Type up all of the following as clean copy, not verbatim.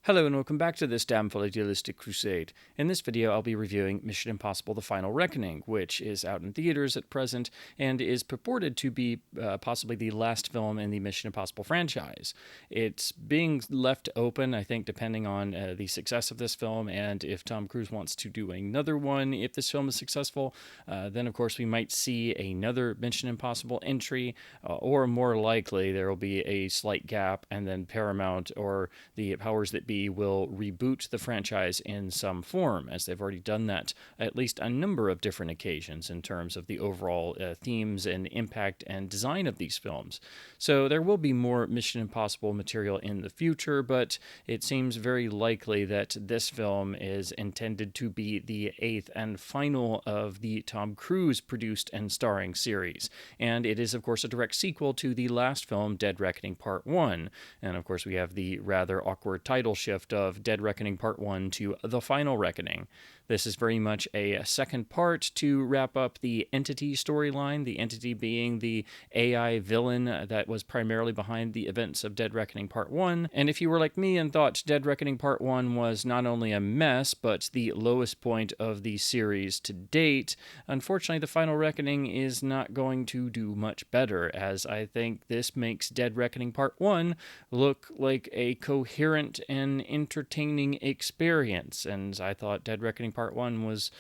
Hello and welcome back to this damnful idealistic crusade. In this video I'll be reviewing Mission Impossible The Final Reckoning, which is out in theaters at present and is purported to be possibly the last film in the Mission Impossible franchise. It's being left open, I think, depending on the success of this film and if Tom Cruise wants to do another one. If this film is successful, then of course we might see another Mission Impossible entry, or more likely there will be a slight gap and then Paramount or the powers that be will reboot the franchise in some form, as they've already done that at least a number of different occasions in terms of the overall themes and impact and design of these films. So there will be more Mission Impossible material in the future, but it seems very likely that this film is intended to be the eighth and final of the Tom Cruise produced and starring series. And it is, of course, a direct sequel to the last film, Dead Reckoning Part 1. And, of course, we have the rather awkward title shift of Dead Reckoning Part 1 to The Final Reckoning. This is very much a second part to wrap up the Entity storyline, the Entity being the AI villain that was primarily behind the events of Dead Reckoning Part 1. And if you were like me and thought Dead Reckoning Part 1 was not only a mess, but the lowest point of the series to date, unfortunately The Final Reckoning is not going to do much better, as I think this makes Dead Reckoning Part 1 look like a coherent and entertaining experience, and I thought Dead Reckoning Part 1 was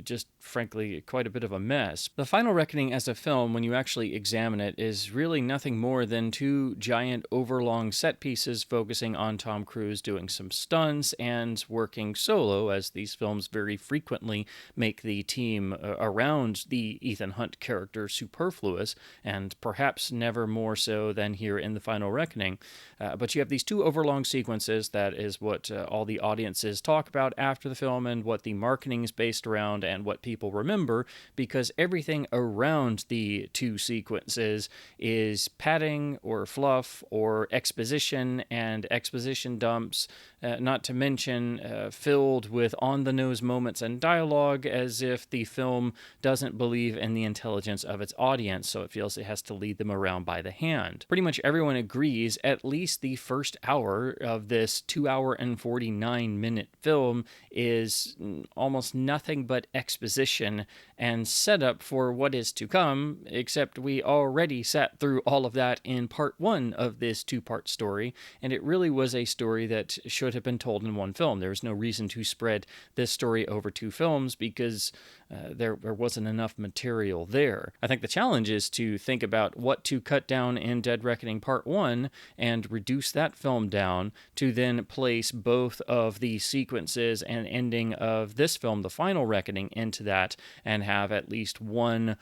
just frankly quite a bit of a mess. The Final Reckoning as a film, when you actually examine it, is really nothing more than two giant overlong set pieces focusing on Tom Cruise doing some stunts and working solo, as these films very frequently make the team around the Ethan Hunt character superfluous, and perhaps never more so than here in The Final Reckoning. But you have these two overlong sequences. That is what all the audiences talk about after the film and what the marketing is based around and what people remember, because everything around the two sequences is padding or fluff or exposition and exposition dumps, not to mention filled with on-the-nose moments and dialogue, as if the film doesn't believe in the intelligence of its audience, so it feels it has to lead them around by the hand. Pretty much everyone agrees at least the first hour of this 2-hour and 49-minute film is almost nothing but exposition and setup for what is to come, except we already sat through all of that in part one of this two-part story, and it really was a story that should have been told in one film. There was no reason to spread this story over two films because there wasn't enough material there. I think the challenge is to think about what to cut down in Dead Reckoning Part 1 and reduce that film down to then place both of the sequences and ending of this film, The Final Reckoning, into that and have at least one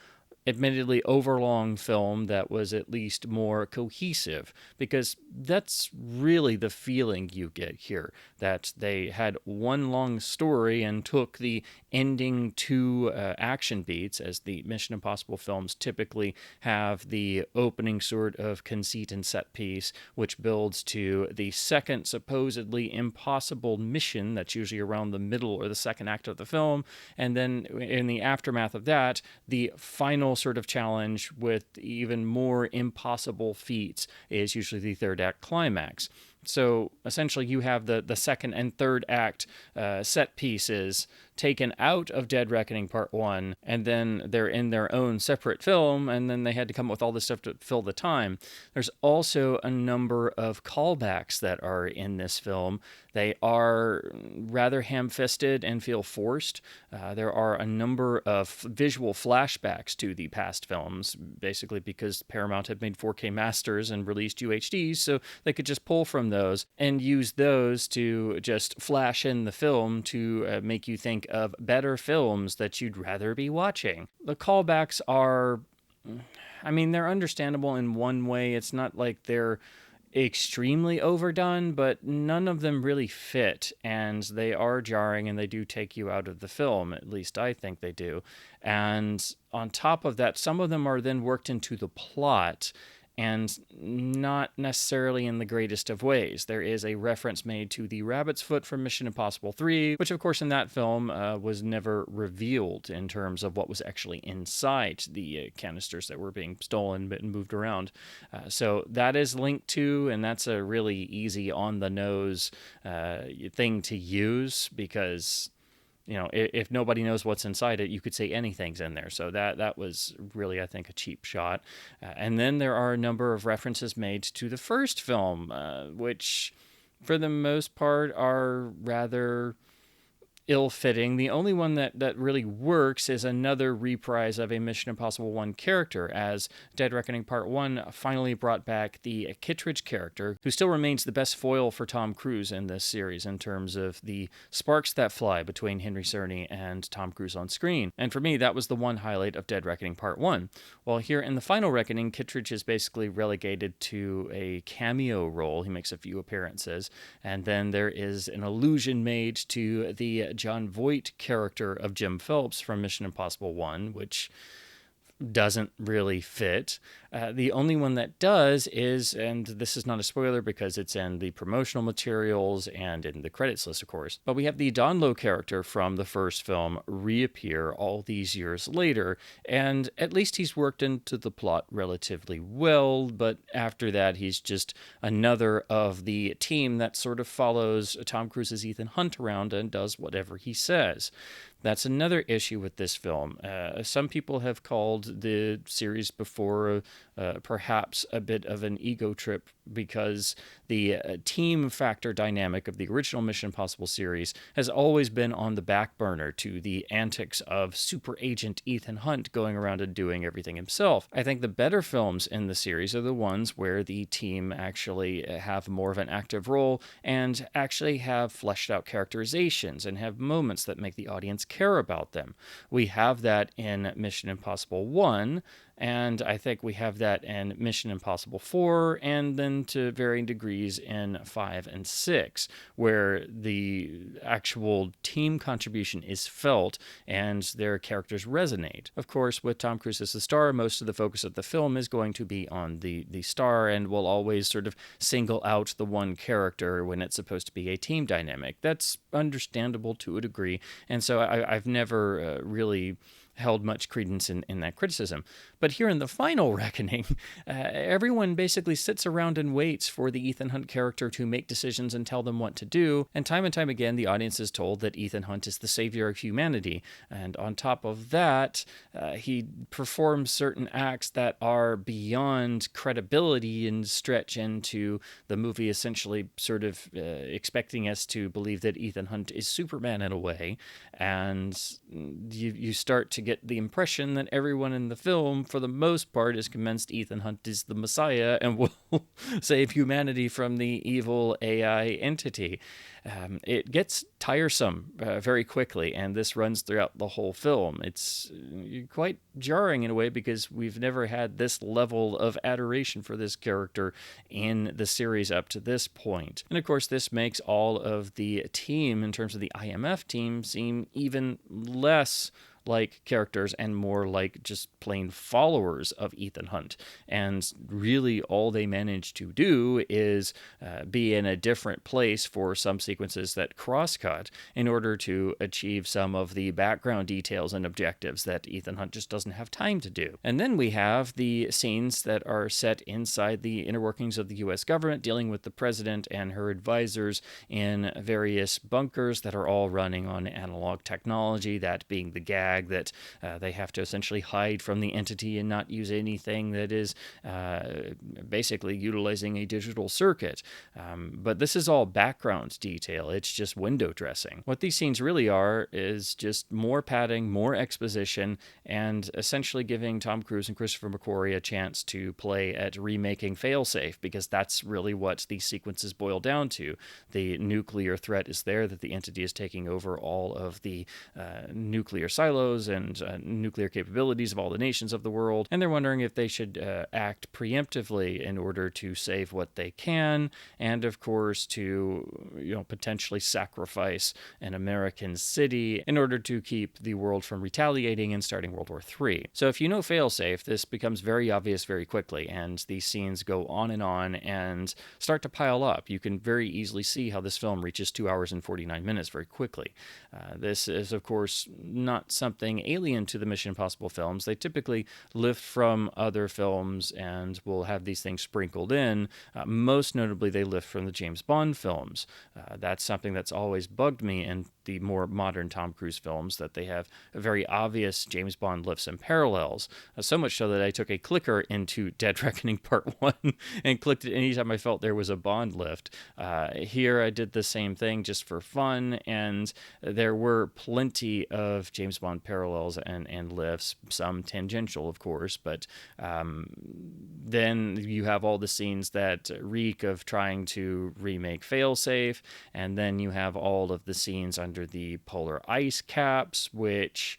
admittedly overlong film that was at least more cohesive, because that's really the feeling you get here, that they had one long story and took the ending two action beats, as the Mission Impossible films typically have the opening sort of conceit and set piece, which builds to the second supposedly impossible mission that's usually around the middle or the second act of the film, and then in the aftermath of that, the final sort of challenge with even more impossible feats is usually the third act climax. So essentially you have the second and third act set pieces taken out of Dead Reckoning Part 1, and then they're in their own separate film, and then they had to come up with all this stuff to fill the time. There's also a number of callbacks that are in this film. They are rather ham-fisted and feel forced. There are a number of visual flashbacks to the past films, basically because Paramount had made 4K masters and released UHDs, so they could just pull from those and use those to just flash in the film to make you think of better films that you'd rather be watching. The callbacks are, they're understandable in one way. It's not like they're extremely overdone, but none of them really fit, and they are jarring and they do take you out of the film. At least I think they do. And on top of that, some of them are then worked into the plot, and not necessarily in the greatest of ways. There is a reference made to the rabbit's foot from Mission Impossible 3, which of course in that film was never revealed in terms of what was actually inside the canisters that were being stolen and moved around. So that is linked to, and that's a really easy on-the-nose thing to use, because if nobody knows what's inside it, you could say anything's in there. So that was really, I think, a cheap shot. And then there are a number of references made to the first film, which for the most part are rather ill-fitting. The only one that really works is another reprise of a Mission Impossible 1 character, as Dead Reckoning Part 1 finally brought back the Kittredge character, who still remains the best foil for Tom Cruise in this series in terms of the sparks that fly between Henry Czerny and Tom Cruise on screen. And for me, that was the one highlight of Dead Reckoning Part 1. While here in the final Reckoning, Kittredge is basically relegated to a cameo role. He makes a few appearances, and then there is an allusion made to the John Voight character of Jim Phelps from Mission Impossible 1, which doesn't really fit. The only one that does is, and this is not a spoiler because it's in the promotional materials and in the credits list, of course, but we have the Donlow character from the first film reappear all these years later, and at least he's worked into the plot relatively well, but after that he's just another of the team that sort of follows Tom Cruise's Ethan Hunt around and does whatever he says. That's another issue with this film. Some people have called the series before perhaps a bit of an ego trip, because the team factor dynamic of the original Mission Impossible series has always been on the back burner to the antics of super agent Ethan Hunt going around and doing everything himself. I think the better films in the series are the ones where the team actually have more of an active role and actually have fleshed out characterizations and have moments that make the audience care about them. We have that in Mission Impossible 1, and I think we have that in Mission Impossible 4, and then to varying degrees in 5 and 6, where the actual team contribution is felt and their characters resonate. Of course, with Tom Cruise as the star, most of the focus of the film is going to be on the star, and will always sort of single out the one character when it's supposed to be a team dynamic. That's understandable to a degree, and so I've never really held much credence in that criticism. But here in the final Reckoning, everyone basically sits around and waits for the Ethan Hunt character to make decisions and tell them what to do, and time again the audience is told that Ethan Hunt is the savior of humanity, and on top of that, he performs certain acts that are beyond credibility and stretch into the movie essentially sort of expecting us to believe that Ethan Hunt is Superman in a way, and you start to get the impression that everyone in the film, for the most part, is convinced Ethan Hunt is the Messiah and will save humanity from the evil AI entity. It gets tiresome very quickly, and this runs throughout the whole film. It's quite jarring in a way, because we've never had this level of adoration for this character in the series up to this point. And of course, this makes all of the team, in terms of the IMF team, seem even less like characters and more like just plain followers of Ethan Hunt. And really all they manage to do is be in a different place for some sequences that cross-cut in order to achieve some of the background details and objectives that Ethan Hunt just doesn't have time to do. And then we have the scenes that are set inside the inner workings of the US government, dealing with the president and her advisors in various bunkers that are all running on analog technology, that being the gag that they have to essentially hide from the entity and not use anything that is basically utilizing a digital circuit. But this is all background detail. It's just window dressing. What these scenes really are is just more padding, more exposition, and essentially giving Tom Cruise and Christopher McQuarrie a chance to play at remaking Failsafe, because that's really what these sequences boil down to. The nuclear threat is there, that the entity is taking over all of the nuclear silos silos and nuclear capabilities of all the nations of the world, and they're wondering if they should act preemptively in order to save what they can, and of course to potentially sacrifice an American city in order to keep the world from retaliating and starting World War III. So if you know failsafe, this becomes very obvious very quickly, and these scenes go on and start to pile up. You can very easily see how this film reaches 2 hours and 49 minutes very quickly. This is, of course, not something alien to the Mission Impossible films. They typically lift from other films and will have these things sprinkled in. Most notably, they lift from the James Bond films. That's something that's always bugged me in the more modern Tom Cruise films, that they have very obvious James Bond lifts and parallels. So much so that I took a clicker into Dead Reckoning Part 1 and clicked it anytime I felt there was a Bond lift. Here I did the same thing just for fun, and there were plenty of James Bond parallels and lifts, some tangential, of course, but then you have all the scenes that reek of trying to remake Failsafe, and then you have all of the scenes under the polar ice caps, which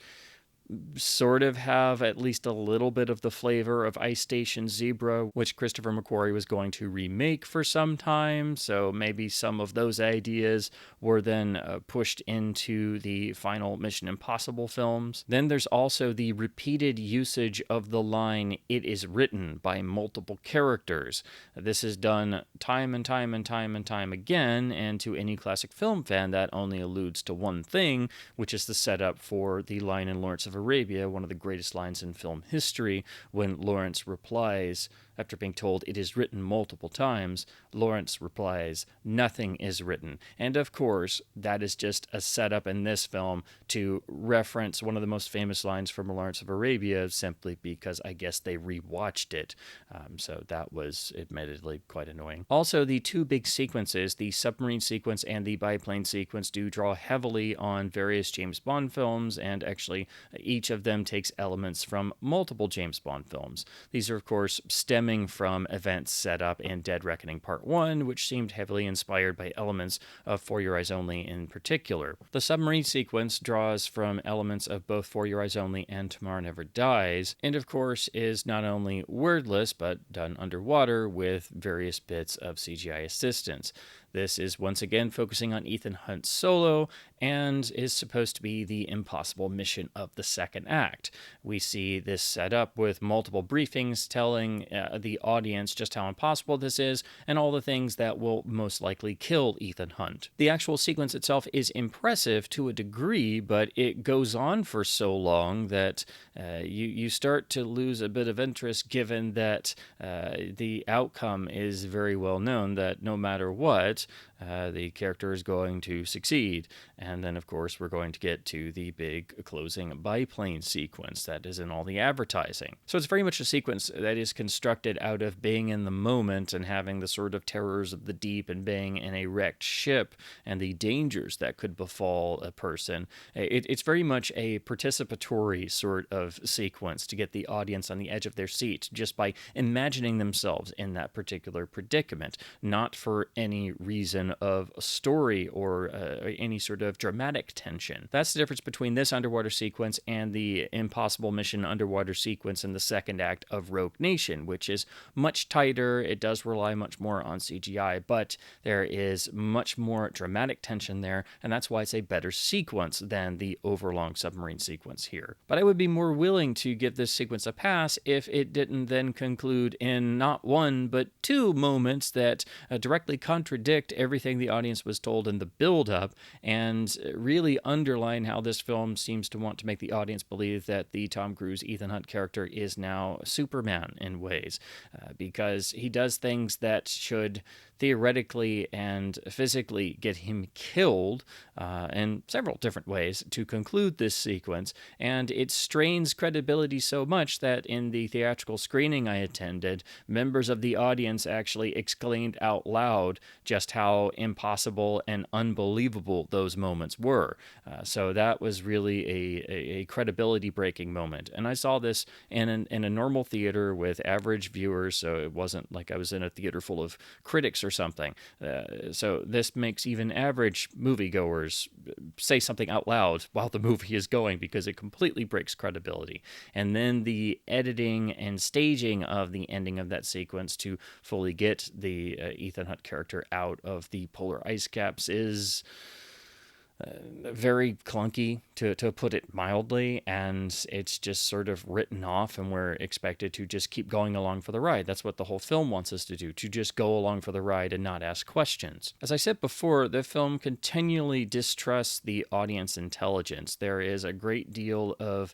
sort of have at least a little bit of the flavor of Ice Station Zebra, which Christopher McQuarrie was going to remake for some time. So maybe some of those ideas were then pushed into the final Mission Impossible films. Then there's also the repeated usage of the line, "It is written," by multiple characters. This is done time and time and time and time again, and to any classic film fan, that only alludes to one thing, which is the setup for the line in Lawrence of Arabia, one of the greatest lines in film history, when Lawrence replies, after being told it is written multiple times, Lawrence replies, "Nothing is written." And of course, that is just a setup in this film to reference one of the most famous lines from Lawrence of Arabia, simply because I guess they rewatched it. So that was admittedly quite annoying. Also, the two big sequences, the submarine sequence and the biplane sequence, do draw heavily on various James Bond films, and actually each of them takes elements from multiple James Bond films. These are, of course, stemming from events set up in Dead Reckoning Part 1, which seemed heavily inspired by elements of For Your Eyes Only in particular. The submarine sequence draws from elements of both For Your Eyes Only and Tomorrow Never Dies, and of course is not only wordless, but done underwater with various bits of CGI assistance. This is once again focusing on Ethan Hunt's solo and is supposed to be the impossible mission of the second act. We see this set up with multiple briefings telling the audience just how impossible this is and all the things that will most likely kill Ethan Hunt. The actual sequence itself is impressive to a degree, but it goes on for so long that you start to lose a bit of interest, given that the outcome is very well known, that no matter what, the character is going to succeed. And then, of course, we're going to get to the big closing biplane sequence that is in all the advertising. So it's very much a sequence that is constructed out of being in the moment and having the sort of terrors of the deep and being in a wrecked ship and the dangers that could befall a person. It's very much a participatory sort of sequence to get the audience on the edge of their seat just by imagining themselves in that particular predicament, not for any reason of a story or any sort of dramatic tension. That's the difference between this underwater sequence and the impossible mission underwater sequence in the second act of Rogue Nation, which is much tighter. It does rely much more on CGI, but there is much more dramatic tension there, and that's why it's a better sequence than the overlong submarine sequence here. But I would be more willing to give this sequence a pass if it didn't then conclude in not one, but two moments that directly contradict everything the audience was told in the build-up, and really underline how this film seems to want to make the audience believe that the Tom Cruise Ethan Hunt character is now Superman in ways, because he does things that should theoretically and physically get him killed in several different ways to conclude this sequence, and it strains credibility so much that in the theatrical screening I attended, members of the audience actually exclaimed out loud just how impossible and unbelievable those moments were. So that was really a credibility-breaking moment, and I saw this in a normal theater with average viewers, so it wasn't like I was in a theater full of critics or or something. So this makes even average moviegoers say something out loud while the movie is going, because it completely breaks credibility. And then the editing and staging of the ending of that sequence to fully get the Ethan Hunt character out of the polar ice caps is very clunky, to put it mildly, and it's just sort of written off, and we're expected to just keep going along for the ride. That's what the whole film wants us to do, to just go along for the ride and not ask questions. As I said before, the film continually distrusts the audience intelligence. There is a great deal of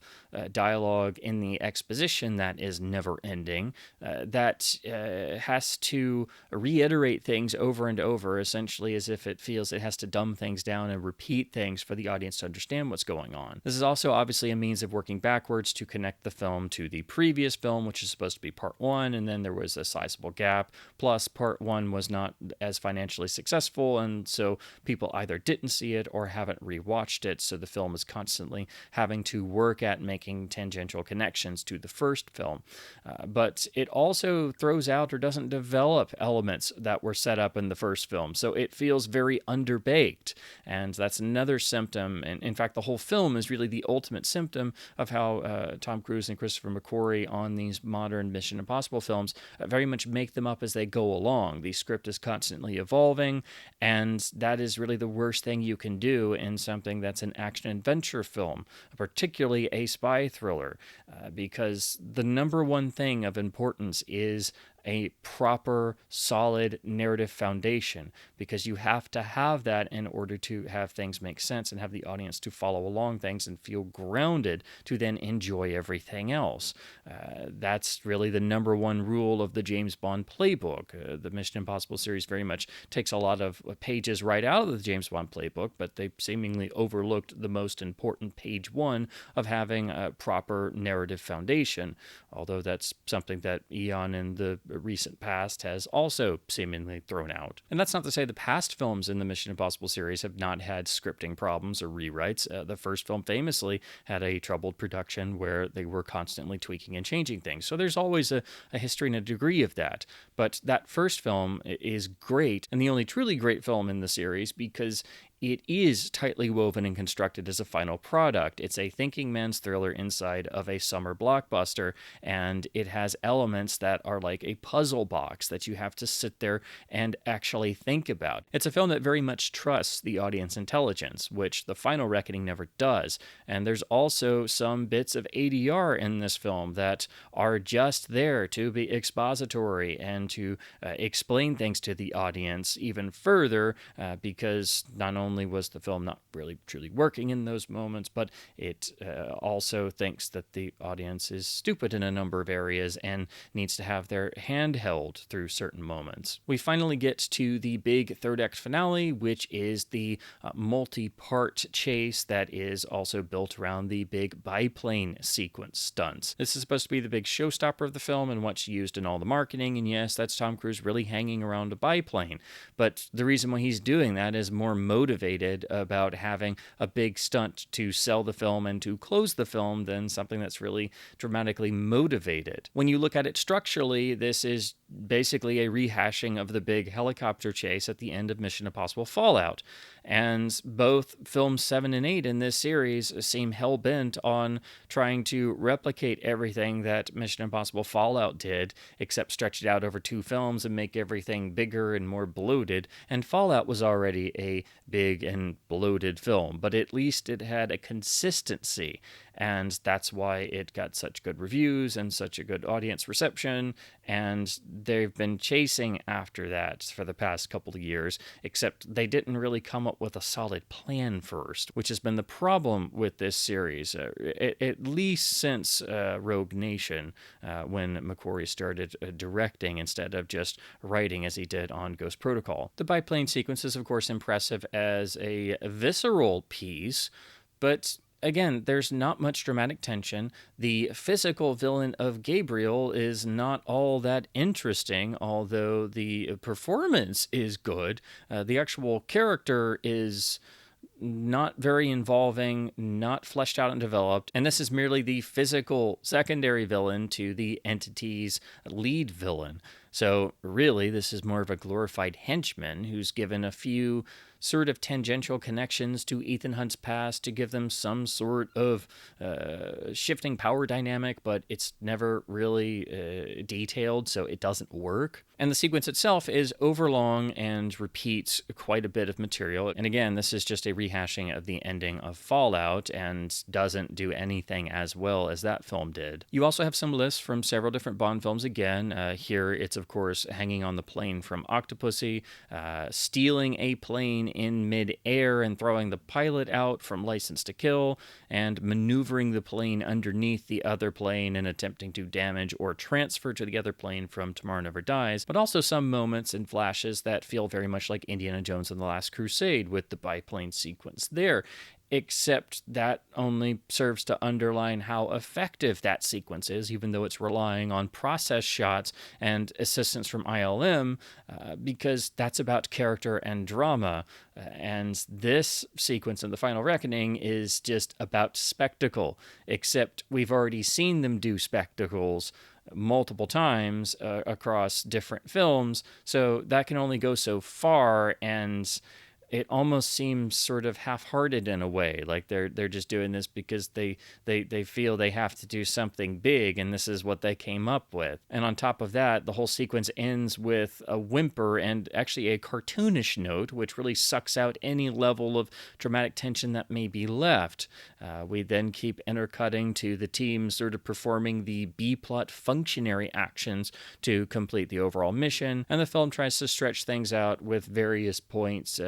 dialogue in the exposition that is never ending, that has to reiterate things over and over, essentially as if it feels it has to dumb things down and repeat things for the audience to understand what's going on. This is also obviously a means of working backwards to connect the film to the previous film, which is supposed to be part one, and then there was a sizable gap. Plus, part one was not as financially successful, and so people either didn't see it or haven't rewatched it, so the film is constantly having to work at making tangential connections to the first film. But it also throws out or doesn't develop elements that were set up in the first film, so it feels very underbaked, and that's another symptom. And in fact, the whole film is really the ultimate symptom of how Tom Cruise and Christopher McQuarrie on these modern Mission Impossible films very much make them up as they go along. The script is constantly evolving, and that is really the worst thing you can do in something that's an action-adventure film, particularly a spy thriller, because the number one thing of importance is a proper, solid narrative foundation, because you have to have that in order to have things make sense and have the audience to follow along things and feel grounded to then enjoy everything else. That's really the number one rule of the James Bond playbook. The Mission Impossible series very much takes a lot of pages right out of the James Bond playbook, but they seemingly overlooked the most important page one of having a proper narrative foundation, although that's something that Eon in the recent past has also seemingly thrown out. And that's not to say the past films in the Mission Impossible series have not had scripting problems or rewrites. The first film famously had a troubled production where they were constantly tweaking and changing things. So there's always a history and a degree of that. But that first film is great, and the only truly great film in the series, because it is tightly woven and constructed as a final product. It's a thinking man's thriller inside of a summer blockbuster, and it has elements that are like a puzzle box that you have to sit there and actually think about. It's a film that very much trusts the audience intelligence, which The Final Reckoning never does. And there's also some bits of ADR in this film that are just there to be expository and to explain things to the audience even further, because not only was the film not really truly working in those moments, but it also thinks that the audience is stupid in a number of areas and needs to have their hand held through certain moments. We finally get to the big third act finale, which is the multi-part chase that is also built around the big biplane sequence stunts. This is supposed to be the big showstopper of the film and what's used in all the marketing, and yes, that's Tom Cruise really hanging around a biplane, but the reason why he's doing that is more motivated about having a big stunt to sell the film and to close the film than something that's really dramatically motivated. When you look at it structurally, this is basically a rehashing of the big helicopter chase at the end of Mission Impossible Fallout. And both films 7 and 8 in this series seem hell-bent on trying to replicate everything that Mission Impossible Fallout did, except stretch it out over 2 films and make everything bigger and more bloated. And Fallout was already a big and bloated film, but at least it had a consistency. And that's why it got such good reviews and such a good audience reception, and they've been chasing after that for the past couple of years, except they didn't really come up with a solid plan first, which has been the problem with this series, at least since Rogue Nation, when McQuarrie started directing instead of just writing as he did on Ghost Protocol. The biplane sequence is, of course, impressive as a visceral piece, but again, there's not much dramatic tension. The physical villain of Gabriel is not all that interesting, although the performance is good. The actual character is not very involving, not fleshed out and developed, and this is merely the physical secondary villain to the entity's lead villain. So, really, this is more of a glorified henchman who's given a few sort of tangential connections to Ethan Hunt's past to give them some sort of shifting power dynamic, but it's never really detailed, so it doesn't work. And the sequence itself is overlong and repeats quite a bit of material. And again, this is just a rehashing of the ending of Fallout and doesn't do anything as well as that film did. You also have some lists from several different Bond films again. Here it's, of course, hanging on the plane from Octopussy, stealing a plane in mid-air and throwing the pilot out from License to Kill, and maneuvering the plane underneath the other plane and attempting to damage or transfer to the other plane from Tomorrow Never Dies, but also some moments and flashes that feel very much like Indiana Jones and the Last Crusade with the biplane sequence there. Except that only serves to underline how effective that sequence is, even though it's relying on process shots and assistance from ILM, because that's about character and drama. And this sequence in The Final Reckoning is just about spectacle, except we've already seen them do spectacles multiple times across different films, so that can only go so far, and it almost seems sort of half-hearted in a way, like they're just doing this because they feel they have to do something big, and this is what they came up with. And on top of that, the whole sequence ends with a whimper and actually a cartoonish note, which really sucks out any level of dramatic tension that may be left. We then keep intercutting to the team sort of performing the B-plot functionary actions to complete the overall mission, and the film tries to stretch things out with various points,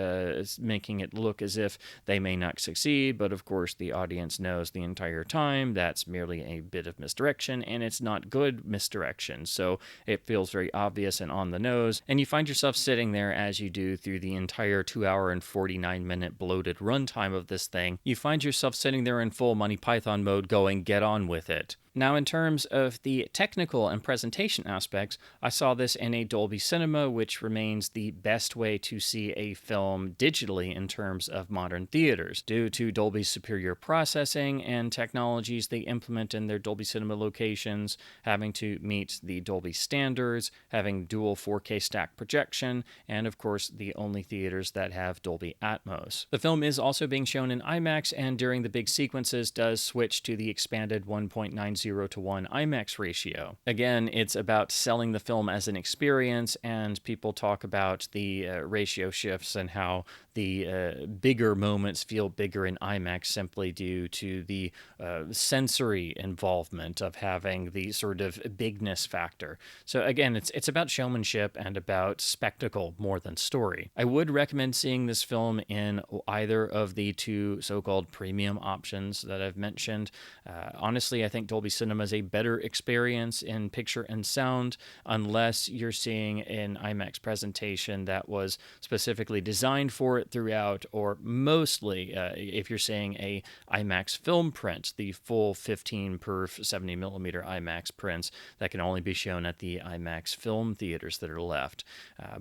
making it look as if they may not succeed, but of course the audience knows the entire time that's merely a bit of misdirection, and it's not good misdirection, so it feels very obvious and on the nose, and you find yourself sitting there as you do through the entire 2-hour and 49-minute bloated runtime of this thing. You find yourself sitting there in full Monty Python mode going, get on with it. Now, in terms of the technical and presentation aspects, I saw this in a Dolby Cinema, which remains the best way to see a film digitally in terms of modern theaters, due to Dolby's superior processing and technologies they implement in their Dolby Cinema locations, having to meet the Dolby standards, having dual 4K stack projection, and of course the only theaters that have Dolby Atmos. The film is also being shown in IMAX, and during the big sequences does switch to the expanded 1.90 to 1 IMAX ratio. Again, it's about selling the film as an experience, and people talk about the ratio shifts and how the bigger moments feel bigger in IMAX simply due to the sensory involvement of having the sort of bigness factor. So again, it's about showmanship and about spectacle more than story. I would recommend seeing this film in either of the two so-called premium options that I've mentioned. Honestly, I think Dolby Cinema is a better experience in picture and sound, unless you're seeing an IMAX presentation that was specifically designed for it throughout, or mostly if you're seeing a IMAX film print, the full 15 perf 70 millimeter IMAX prints that can only be shown at the IMAX film theaters that are left.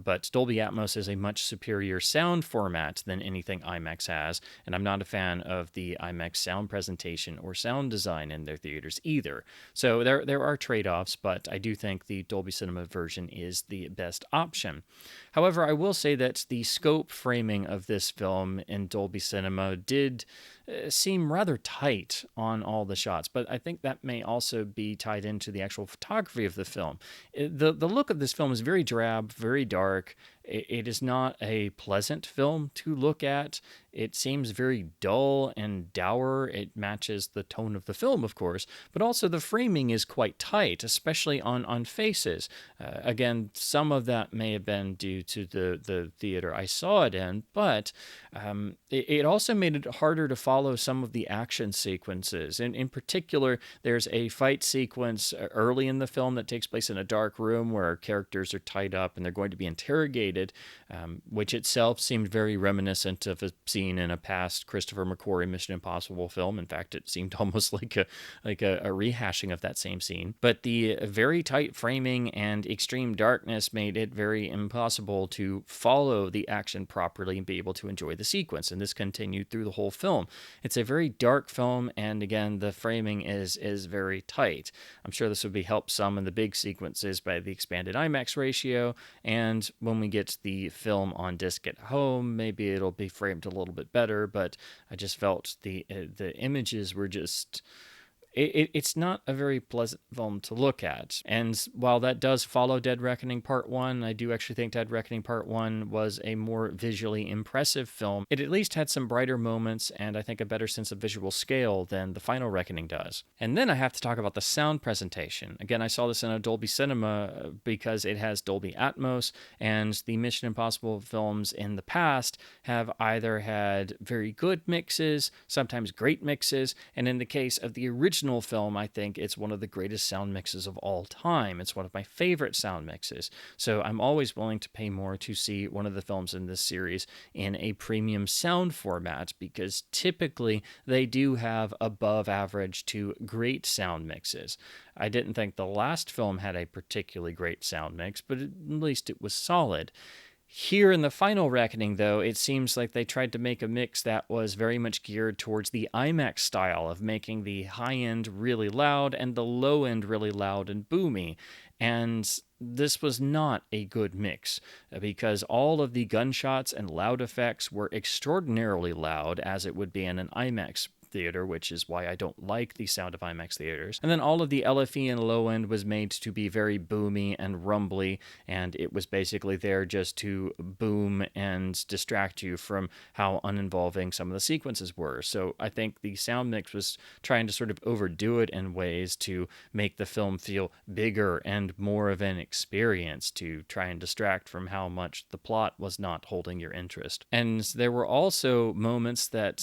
But Dolby Atmos is a much superior sound format than anything IMAX has, and I'm not a fan of the IMAX sound presentation or sound design in their theaters either. So there are trade-offs, but I do think the Dolby Cinema version is the best option. However, I will say that the scope framing of this film in Dolby Cinema did seem rather tight on all the shots, but I think that may also be tied into the actual photography of the film. The look of this film is very drab, very dark. It is not a pleasant film to look at. It seems very dull and dour. It matches the tone of the film, of course, but also the framing is quite tight, especially on faces. Again, some of that may have been due to the theater I saw it in, but it also made it harder to follow some of the action sequences. In particular, there's a fight sequence early in the film that takes place in a dark room where our characters are tied up and they're going to be interrogated, which itself seemed very reminiscent of a scene in a past Christopher McQuarrie Mission Impossible film. In fact, it seemed almost like a rehashing of that same scene. But the very tight framing and extreme darkness made it very impossible to follow the action properly and be able to enjoy the sequence. And this continued through the whole film. It's a very dark film, and again, the framing is very tight. I'm sure this would be helped some in the big sequences by the expanded IMAX ratio, and when we get the film on disc at home, maybe it'll be framed a little bit better. But I just felt the images were just it's not a very pleasant film to look at. And while that does follow Dead Reckoning Part 1, I do actually think Dead Reckoning Part 1 was a more visually impressive film. It at least had some brighter moments and I think a better sense of visual scale than The Final Reckoning does. And then I have to talk about the sound presentation. Again, I saw this in a Dolby Cinema because it has Dolby Atmos, and the Mission Impossible films in the past have either had very good mixes, sometimes great mixes, and in the case of the original film, I think it's one of the greatest sound mixes of all time. It's one of my favorite sound mixes. So I'm always willing to pay more to see one of the films in this series in a premium sound format, because typically they do have above average to great sound mixes. I didn't think the last film had a particularly great sound mix, but at least it was solid. Here in The Final Reckoning, though, it seems like they tried to make a mix that was very much geared towards the IMAX style of making the high end really loud and the low end really loud and boomy. And this was not a good mix, because all of the gunshots and loud effects were extraordinarily loud, as it would be in an IMAX theater, which is why I don't like the sound of IMAX theaters. And then all of the LFE and low end was made to be very boomy and rumbly, and it was basically there just to boom and distract you from how uninvolving some of the sequences were. So I think the sound mix was trying to sort of overdo it in ways to make the film feel bigger and more of an experience, to try and distract from how much the plot was not holding your interest. And there were also moments that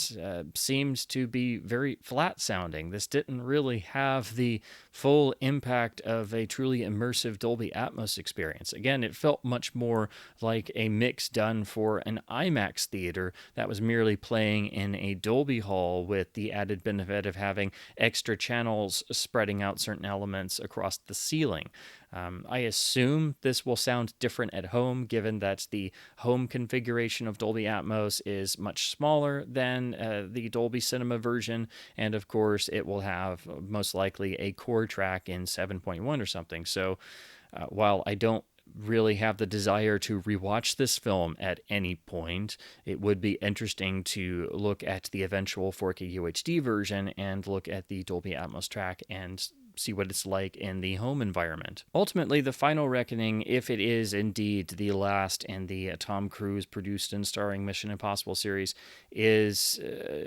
seemed to be very flat sounding. This didn't really have the full impact of a truly immersive Dolby Atmos experience. Again, it felt much more like a mix done for an IMAX theater that was merely playing in a Dolby hall, with the added benefit of having extra channels spreading out certain elements across the ceiling. I assume this will sound different at home, given that the home configuration of Dolby Atmos is much smaller than the Dolby Cinema version, and of course it will have most likely a core track in 7.1 or something. So while I don't really have the desire to rewatch this film at any point, it would be interesting to look at the eventual 4K UHD version and look at the Dolby Atmos track and see what it's like in the home environment. Ultimately, The Final Reckoning, if it is indeed the last in the Tom Cruise produced and starring Mission Impossible series, is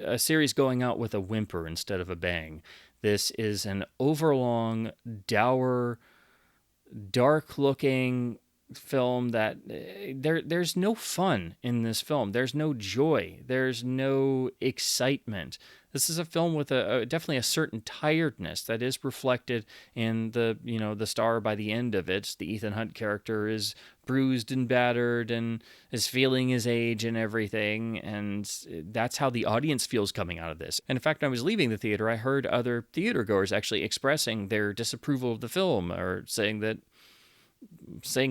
a series going out with a whimper instead of a bang. This is an overlong, dour, dark-looking film that there's no fun in this film. There's no joy. There's no excitement. This is a film with definitely a certain tiredness that is reflected in the star by the end of it. The Ethan Hunt character is bruised and battered and is feeling his age and everything, and that's how the audience feels coming out of this. And in fact, when I was leaving the theater, I heard other theater goers actually expressing their disapproval of the film, or saying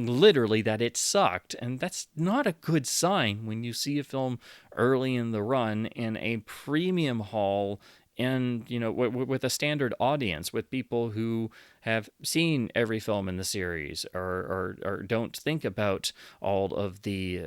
literally that it sucked. And that's not a good sign when you see a film early in the run in a premium hall, and with a standard audience, with people who have seen every film in the series, or don't think about all of the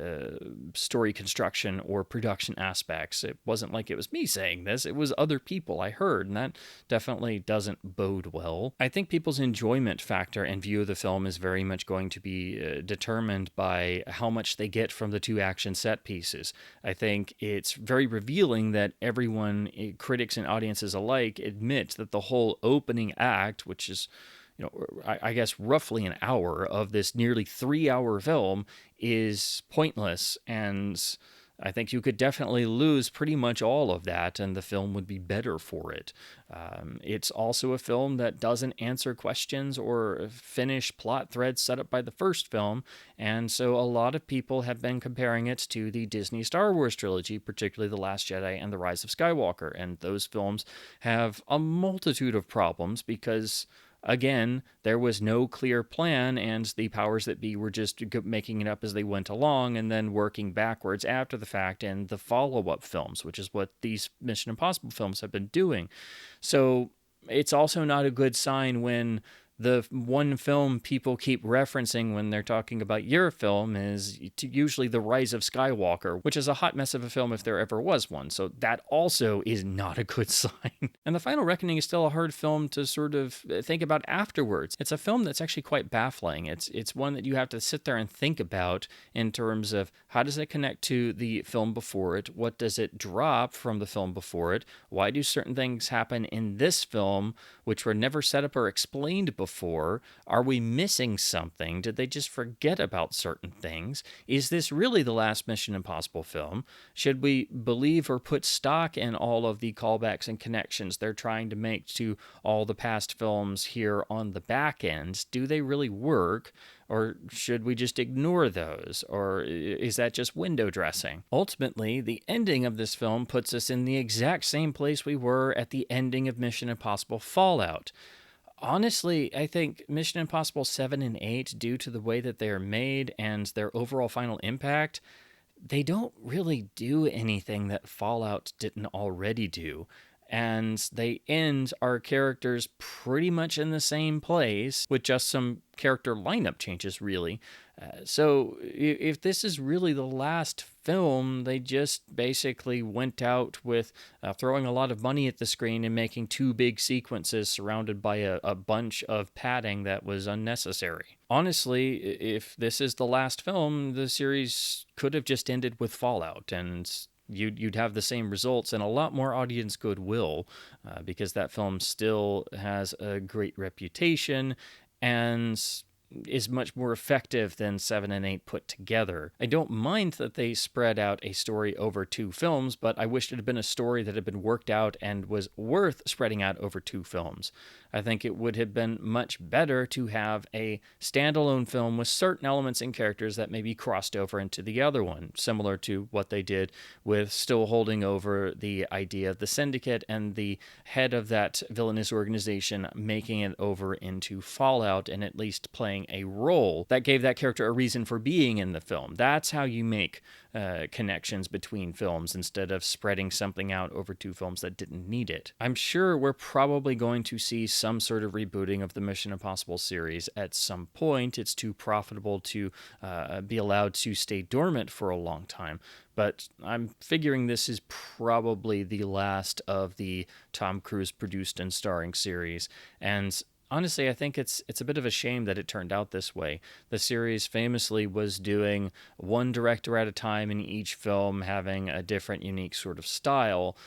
story construction or production aspects. It wasn't like it was me saying this, it was other people I heard, and that definitely doesn't bode well. I think people's enjoyment factor and view of the film is very much going to be determined by how much they get from the two action set pieces. I think it's very revealing that everyone, critics and audiences alike, admit that the whole opening act, which is I guess roughly an hour of this nearly 3-hour film, is pointless. And I think you could definitely lose pretty much all of that, and the film would be better for it. It's also a film that doesn't answer questions or finish plot threads set up by the first film, and so a lot of people have been comparing it to the Disney Star Wars trilogy, particularly The Last Jedi and The Rise of Skywalker, and those films have a multitude of problems because Again, there was no clear plan, and the powers that be were just making it up as they went along and then working backwards after the fact in the follow up films, which is what these Mission Impossible films have been doing. So it's also not a good sign when the one film people keep referencing when they're talking about your film is usually The Rise of Skywalker, which is a hot mess of a film if there ever was one. So that also is not a good sign. And The Final Reckoning is still a hard film to sort of think about afterwards. It's a film that's actually quite baffling. It's one that you have to sit there and think about in terms of how does it connect to the film before it? What does it drop from the film before it? Why do certain things happen in this film which were never set up or explained before? Are we missing something? Did they just forget about certain things? Is this really the last Mission Impossible film? Should we believe or put stock in all of the callbacks and connections they're trying to make to all the past films here on the back end? Do they really work? Or should we just ignore those? Or is that just window dressing? Ultimately, the ending of this film puts us in the exact same place we were at the ending of Mission Impossible Fallout. Honestly, I think Mission Impossible 7 and 8, due to the way that they are made and their overall final impact, they don't really do anything that Fallout didn't already do. And they end our characters pretty much in the same place with just some character lineup changes, really. So if this is really the last film, they just basically went out with throwing a lot of money at the screen and making two big sequences surrounded by a bunch of padding that was unnecessary. Honestly, if this is the last film, the series could have just ended with Fallout, and you'd have the same results and a lot more audience goodwill because that film still has a great reputation and is much more effective than 7 and 8 put together. I don't mind that they spread out a story over two films, but I wish it had been a story that had been worked out and was worth spreading out over two films. I think it would have been much better to have a standalone film with certain elements and characters that maybe crossed over into the other one, similar to what they did with still holding over the idea of the Syndicate and the head of that villainous organization making it over into Fallout and at least playing a role that gave that character a reason for being in the film. That's how you make connections between films instead of spreading something out over two films that didn't need it. I'm sure we're probably going to see some sort of rebooting of the Mission Impossible series at some point. It's too profitable to be allowed to stay dormant for a long time. But I'm figuring this is probably the last of the Tom Cruise produced and starring series. And honestly, I think it's a bit of a shame that it turned out this way. The series famously was doing one director at a time in each film, having a different, unique sort of style.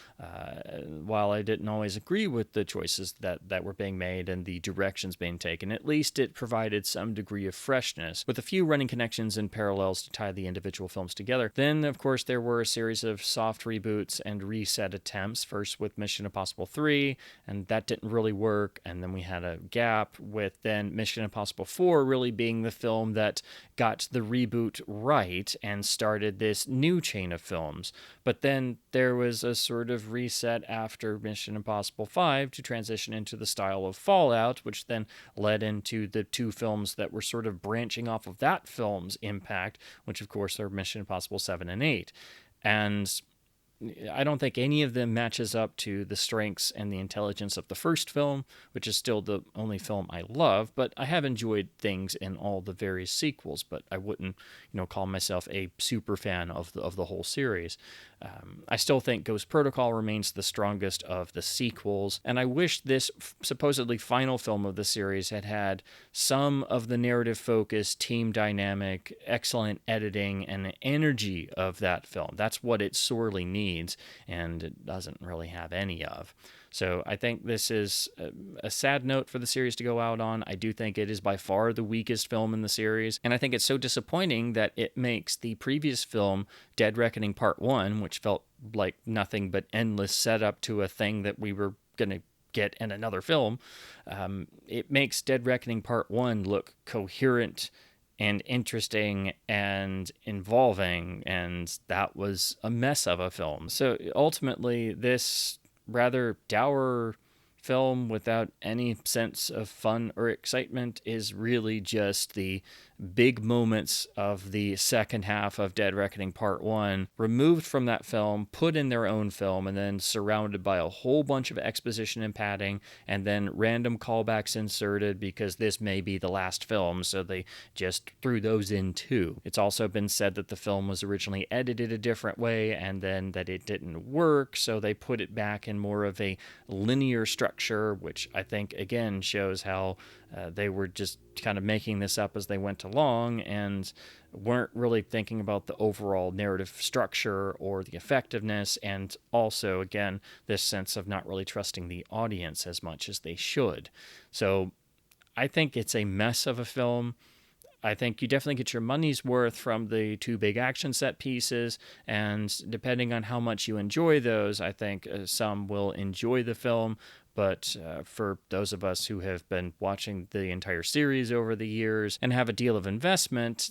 While I didn't always agree with the choices that were being made and the directions being taken, at least it provided some degree of freshness, with a few running connections and parallels to tie the individual films together. Then, of course, there were a series of soft reboots and reset attempts, first with Mission Impossible 3, and that didn't really work, and then we had a gap with then Mission Impossible 4 really being the film that got the reboot right and started this new chain of films. But then there was a sort of reset after Mission Impossible 5 to transition into the style of Fallout, which then led into the two films that were sort of branching off of that film's impact, which of course are Mission Impossible 7 and 8. And I don't think any of them matches up to the strengths and the intelligence of the first film, which is still the only film I love, but I have enjoyed things in all the various sequels, but I wouldn't, call myself a super fan of the whole series. I still think Ghost Protocol remains the strongest of the sequels, and I wish this supposedly final film of the series had had some of the narrative focus, team dynamic, excellent editing, and energy of that film. That's what it sorely needs, and it doesn't really have any of. So I think this is a sad note for the series to go out on. I do think it is by far the weakest film in the series, and I think it's so disappointing that it makes the previous film, Dead Reckoning Part 1, which felt like nothing but endless setup to a thing that we were going to get in another film. It makes Dead Reckoning Part 1 look coherent and interesting and involving, and that was a mess of a film. So ultimately, this rather dour film without any sense of fun or excitement is really just the big moments of the second half of Dead Reckoning Part 1 removed from that film, put in their own film, and then surrounded by a whole bunch of exposition and padding, and then random callbacks inserted because this may be the last film, so they just threw those in too. It's also been said that the film was originally edited a different way and then that it didn't work, so they put it back in more of a linear structure, which I think again shows how they were just kind of making this up as they went along and weren't really thinking about the overall narrative structure or the effectiveness, and also, again, this sense of not really trusting the audience as much as they should. So I think it's a mess of a film. I think you definitely get your money's worth from the two big action set pieces, and depending on how much you enjoy those, I think some will enjoy the film. But for those of us who have been watching the entire series over the years and have a deal of investment,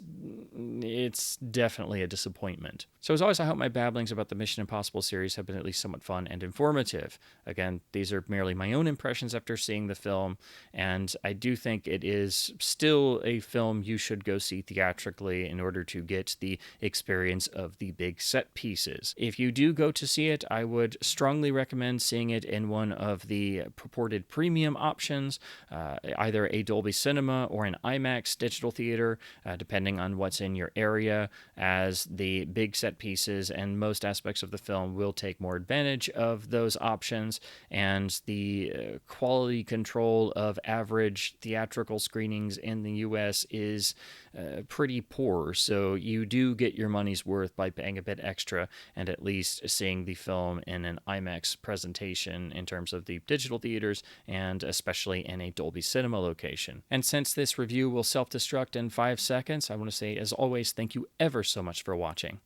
it's definitely a disappointment. So as always, I hope my babblings about the Mission Impossible series have been at least somewhat fun and informative. Again, these are merely my own impressions after seeing the film, and I do think it is still a film you should go see theatrically in order to get the experience of the big set pieces. If you do go to see it, I would strongly recommend seeing it in one of the purported premium options, either a Dolby Cinema or an IMAX digital theater, depending on what's in your area, as the big set pieces and most aspects of the film will take more advantage of those options, and the quality control of average theatrical screenings in the US is pretty poor, so you do get your money's worth by paying a bit extra and at least seeing the film in an IMAX presentation in terms of the digital theaters, and especially in a Dolby Cinema location. And since this review will self-destruct in 5 seconds, I want to say, as always, thank you ever so much for watching.